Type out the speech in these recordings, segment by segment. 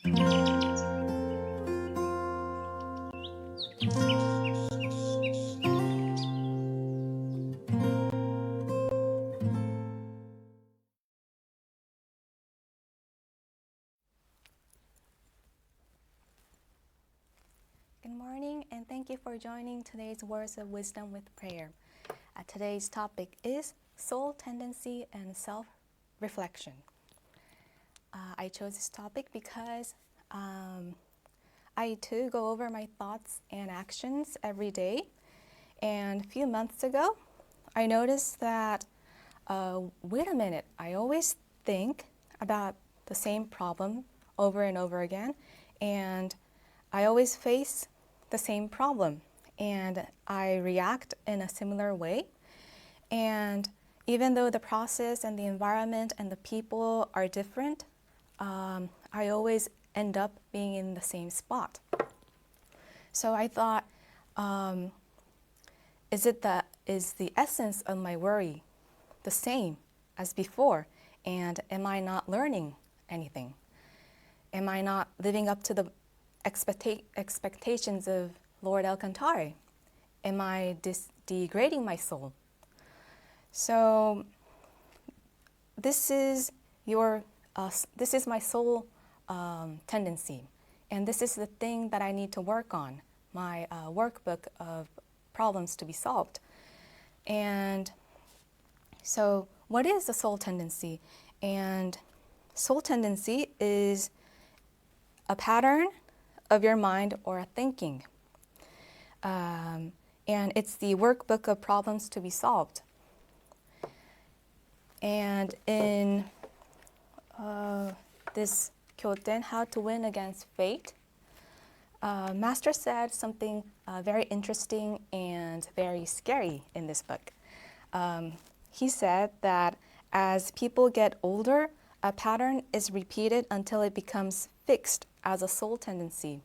Good morning, and thank you for joining today's Words of Wisdom with Prayer. Today's topic is soul tendency and self-reflection. I chose this topic because I too go over my thoughts and actions every day. And a few months ago, I noticed that, wait a minute, I always think about the same problem over and over again, and I always face the same problem, and I react in a similar way. And even though the process and the environment and the people are different, I always end up being in the same spot. So I thought, is the essence of my worry the same as before? And am I not learning anything? Am I not living up to the expectations of Lord Alcantara? Am I degrading my soul? So this is my soul tendency, and this is the thing that I need to work on, my workbook of problems to be solved. And so what is the soul tendency? And soul tendency is a pattern of your mind or a thinking. And it's the workbook of problems to be solved. And in this Kyoten, How to Win Against Fate, Master said something very interesting and very scary in this book. He said that as people get older, a pattern is repeated until it becomes fixed as a soul tendency.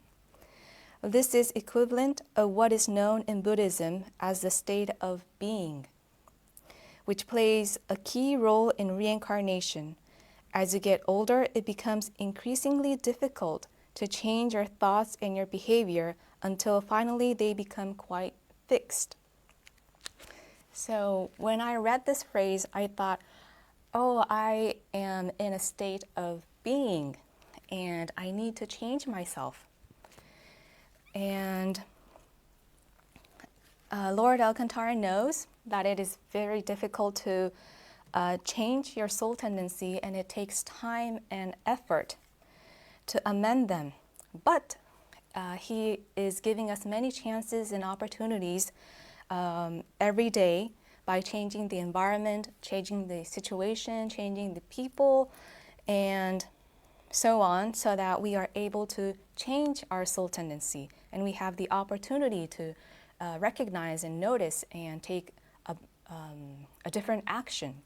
This is equivalent of what is known in Buddhism as the state of being, which plays a key role in reincarnation. As you get older, it becomes increasingly difficult to change your thoughts and your behavior until finally they become quite fixed. So when I read this phrase, I thought, oh, I am in a state of being, and I need to change myself. And Lord Alcantara knows that it is very difficult to change your soul tendency, and it takes time and effort to amend them. But he is giving us many chances and opportunities every day by changing the environment, changing the situation, changing the people, and so on, so that we are able to change our soul tendency, and we have the opportunity to recognize and notice and take a different action.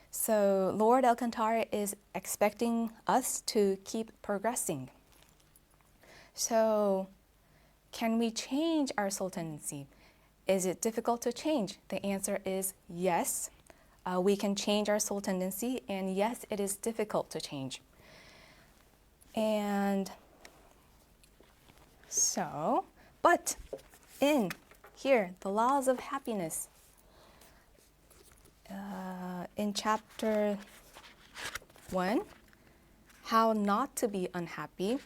So Lord Alcantara is expecting us to keep progressing. So can we change our soul tendency? Is it difficult to change? The answer is yes. We can change our soul tendency, and yes, it is difficult to change. And so, but in here, the laws of happiness, in chapter 1, how not to be unhappy,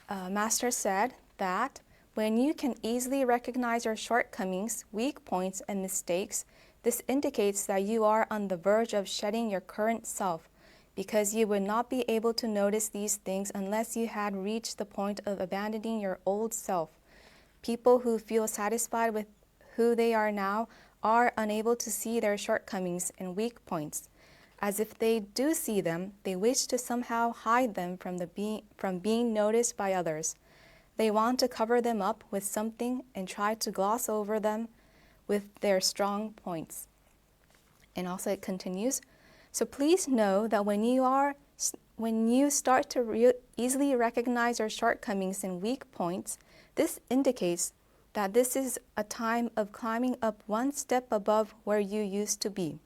Master said that when you can easily recognize your shortcomings, weak points, and mistakes, this indicates that you are on the verge of shedding your current self, because you would not be able to notice these things unless you had reached the point of abandoning your old self. People who feel satisfied with who they are now are unable to see their shortcomings and weak points. As if they do see them, they wish to somehow hide them from being noticed by others. They want to cover them up with something and try to gloss over them with their strong points. And also it continues, so please know that when you start to easily recognize your shortcomings and weak points, this indicates that this is a time of climbing up one step above where you used to be.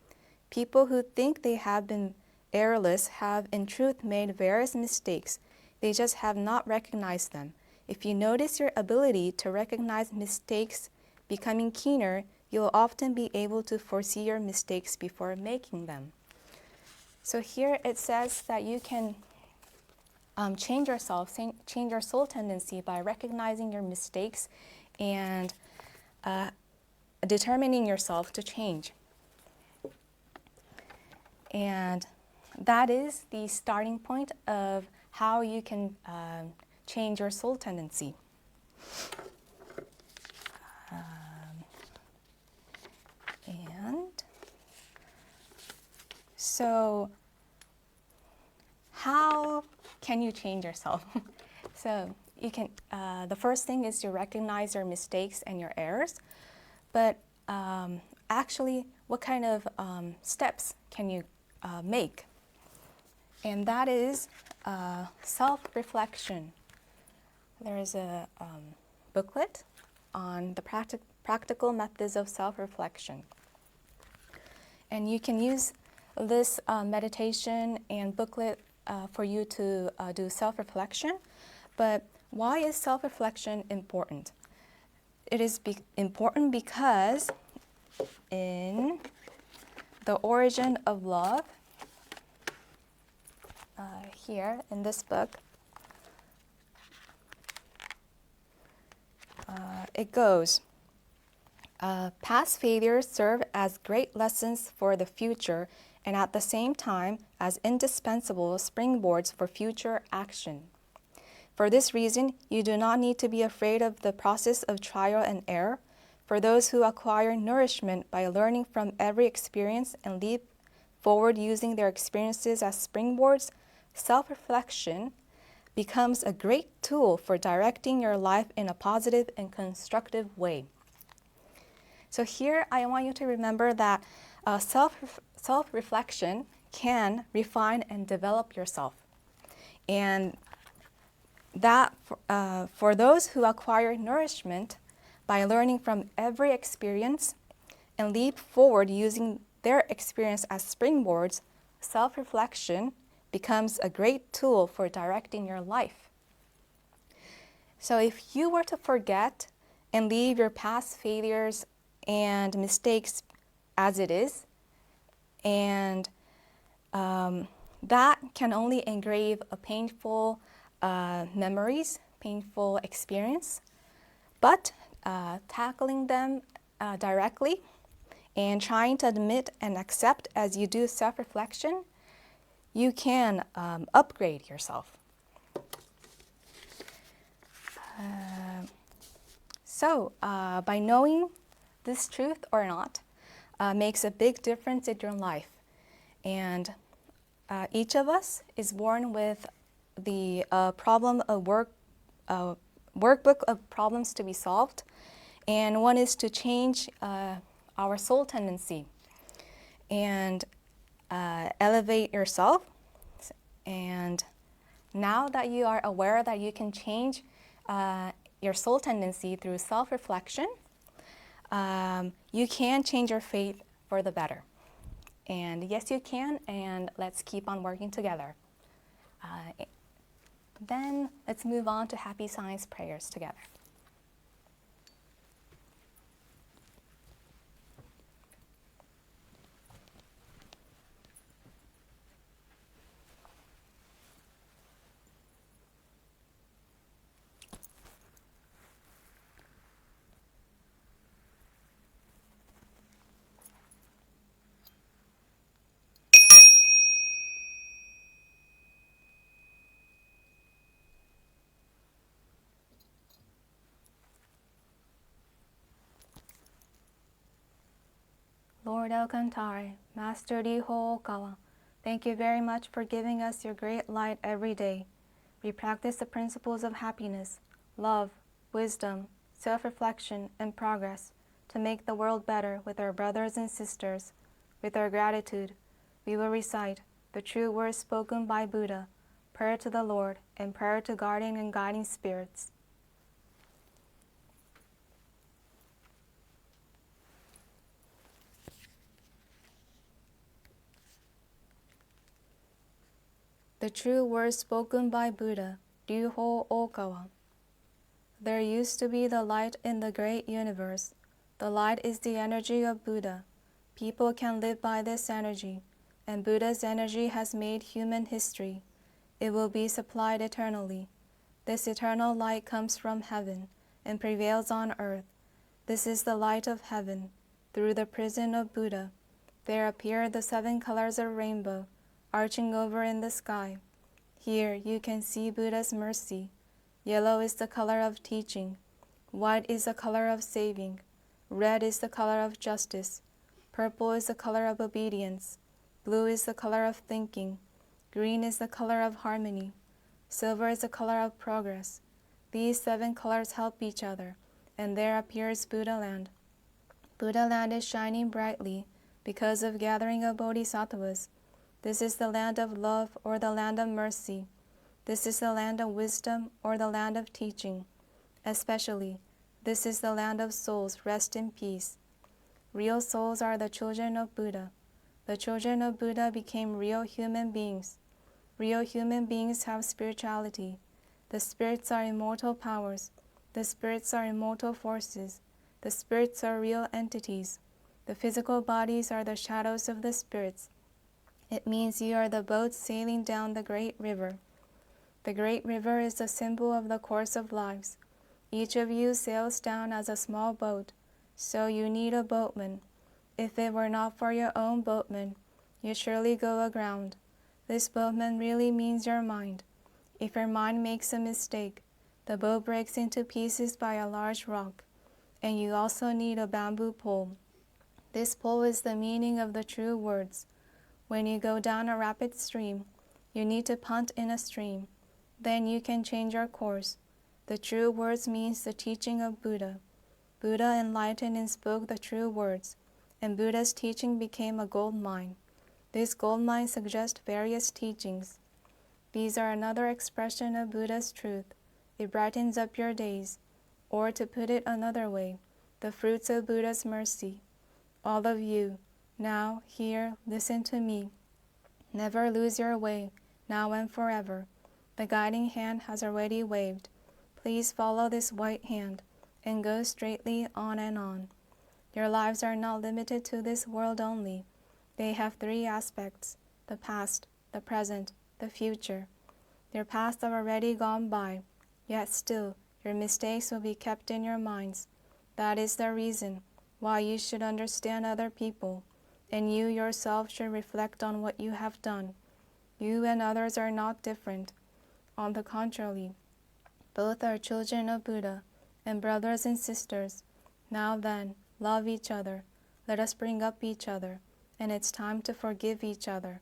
People who think they have been errorless have in truth made various mistakes. They just have not recognized them. If you notice your ability to recognize mistakes becoming keener, you'll often be able to foresee your mistakes before making them. So here it says that you can change yourself, change your soul tendency by recognizing your mistakes and determining yourself to change. And that is the starting point of how you can change your soul tendency. And so how can you change yourself? So you can, the first thing is to recognize your mistakes and your errors, but actually what kind of steps can you make? And that is self-reflection. There is a booklet on the practical methods of self-reflection. And you can use this meditation and booklet for you to do self-reflection. But why is self-reflection important? It is important because in The Origin of Love, here in this book, it goes, past failures serve as great lessons for the future and at the same time as indispensable springboards for future action. For this reason, you do not need to be afraid of the process of trial and error. For those who acquire nourishment by learning from every experience and leap forward using their experiences as springboards, self-reflection becomes a great tool for directing your life in a positive and constructive way. So here I want you to remember that self-reflection can refine and develop yourself. And that for those who acquire nourishment by learning from every experience and leap forward using their experience as springboards, self-reflection becomes a great tool for directing your life. So if you were to forget and leave your past failures and mistakes as it is, and that can only engrave a painful memories, painful experience, but tackling them directly and trying to admit and accept as you do self-reflection, you can upgrade yourself. So by knowing this truth or not makes a big difference in your life. And each of us is born with the problem of workbook of problems to be solved. And one is to change our soul tendency and elevate yourself. And now that you are aware that you can change your soul tendency through self-reflection, you can change your fate for the better. And yes, you can, and let's keep on working together. Then let's move on to Happy Science prayers together. Lord Elkantari, Master Riho Okawa, thank you very much for giving us your great light every day. We practice the principles of happiness, love, wisdom, self-reflection, and progress to make the world better with our brothers and sisters. With our gratitude, we will recite the true words spoken by Buddha, prayer to the Lord, and prayer to guardian and guiding spirits. The true words spoken by Buddha, Ryuho Okawa. There used to be the light in the great universe. The light is the energy of Buddha. People can live by this energy, and Buddha's energy has made human history. It will be supplied eternally. This eternal light comes from heaven and prevails on earth. This is the light of heaven. Through the prison of Buddha, there appear the 7 colors of rainbow, arching over in the sky. Here you can see Buddha's mercy. Yellow is the color of teaching. White is the color of saving. Red is the color of justice. Purple is the color of obedience. Blue is the color of thinking. Green is the color of harmony. Silver is the color of progress. These 7 colors help each other, and there appears Buddha land. Buddha land is shining brightly because of gathering of bodhisattvas. This is the land of love or the land of mercy. This is the land of wisdom or the land of teaching. Especially, this is the land of souls, rest in peace. Real souls are the children of Buddha. The children of Buddha became real human beings. Real human beings have spirituality. The spirits are immortal powers. The spirits are immortal forces. The spirits are real entities. The physical bodies are the shadows of the spirits. It means you are the boat sailing down the great river. The great river is the symbol of the course of lives. Each of you sails down as a small boat, so you need a boatman. If it were not for your own boatman, you surely go aground. This boatman really means your mind. If your mind makes a mistake, the boat breaks into pieces by a large rock, and you also need a bamboo pole. This pole is the meaning of the true words. When you go down a rapid stream, you need to punt in a stream. Then you can change your course. The true words means the teaching of Buddha. Buddha enlightened and spoke the true words, and Buddha's teaching became a gold mine. This gold mine suggests various teachings. These are another expression of Buddha's truth. It brightens up your days. Or to put it another way, the fruits of Buddha's mercy. All of you, now, here, listen to me. Never lose your way, now and forever. The guiding hand has already waved. Please follow this white hand and go straightly on and on. Your lives are not limited to this world only. They have 3 aspects: the past, the present, the future. Your past have already gone by, yet still your mistakes will be kept in your minds. That is the reason why you should understand other people, and you yourself should reflect on what you have done. You and others are not different. On the contrary, both are children of Buddha and brothers and sisters. Now then, love each other. Let us bring up each other, and it's time to forgive each other.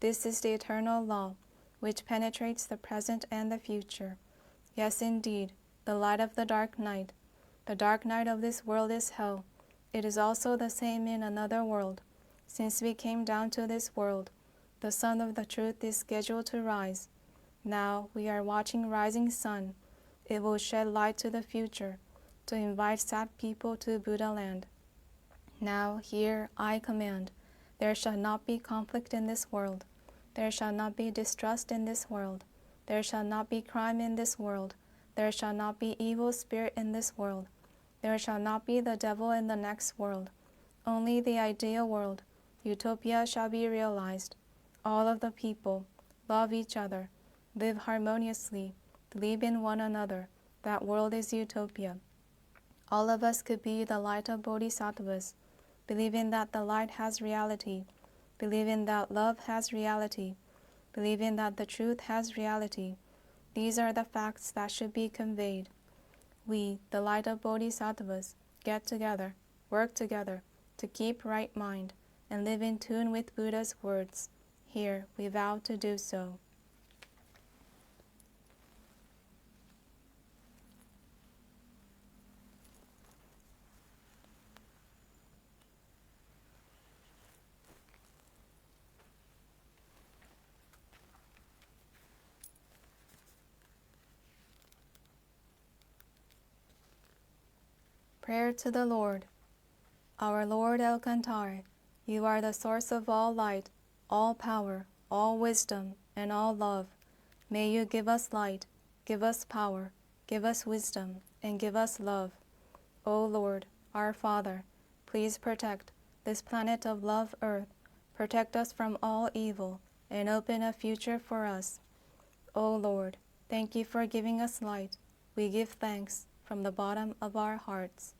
This is the eternal law, which penetrates the present and the future. Yes, indeed, the light of the dark night. The dark night of this world is hell. It is also the same in another world. Since we came down to this world, the sun of the truth is scheduled to rise. Now we are watching rising sun. It will shed light to the future, to invite sad people to Buddha land. Now here I command, there shall not be conflict in this world. There shall not be distrust in this world. There shall not be crime in this world. There shall not be evil spirit in this world. There shall not be the devil in the next world. Only the ideal world, utopia, shall be realized. All of the people love each other, live harmoniously, believe in one another. That world is utopia. All of us could be the light of bodhisattvas, believing that the light has reality, believing that love has reality, believing that the truth has reality. These are the facts that should be conveyed. We, the light of bodhisattvas, get together, work together, to keep right mind, and live in tune with Buddha's words. Here we vow to do so. Prayer to the Lord. Our Lord El Cantar, you are the source of all light, all power, all wisdom, and all love. May you give us light. give us power, give us wisdom, and give us love. O Lord, our Father, please protect this planet of love Earth, protect us from all evil, and open a future for us. O Lord, thank you for giving us light. We give thanks from the bottom of our hearts.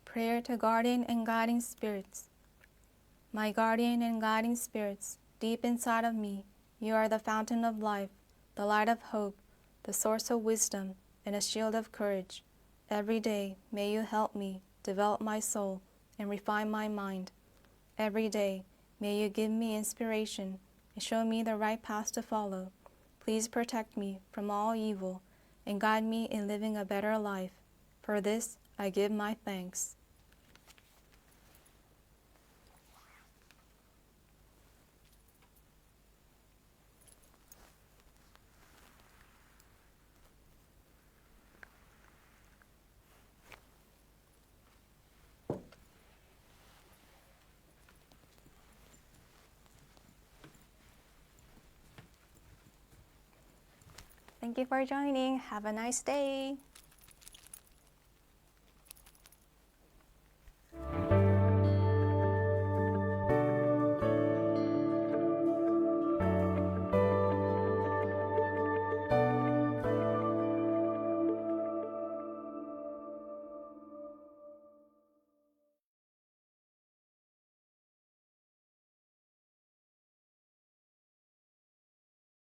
Prayer to guardian and guiding spirits. My guardian and guiding spirits, deep inside of me, you are the fountain of life, the light of hope, the source of wisdom, and a shield of courage. Every day, may you help me develop my soul and refine my mind. Every day, may you give me inspiration and show me the right path to follow. Please protect me from all evil and guide me in living a better life. For this, I give my thanks. Thank you for joining. Have a nice day.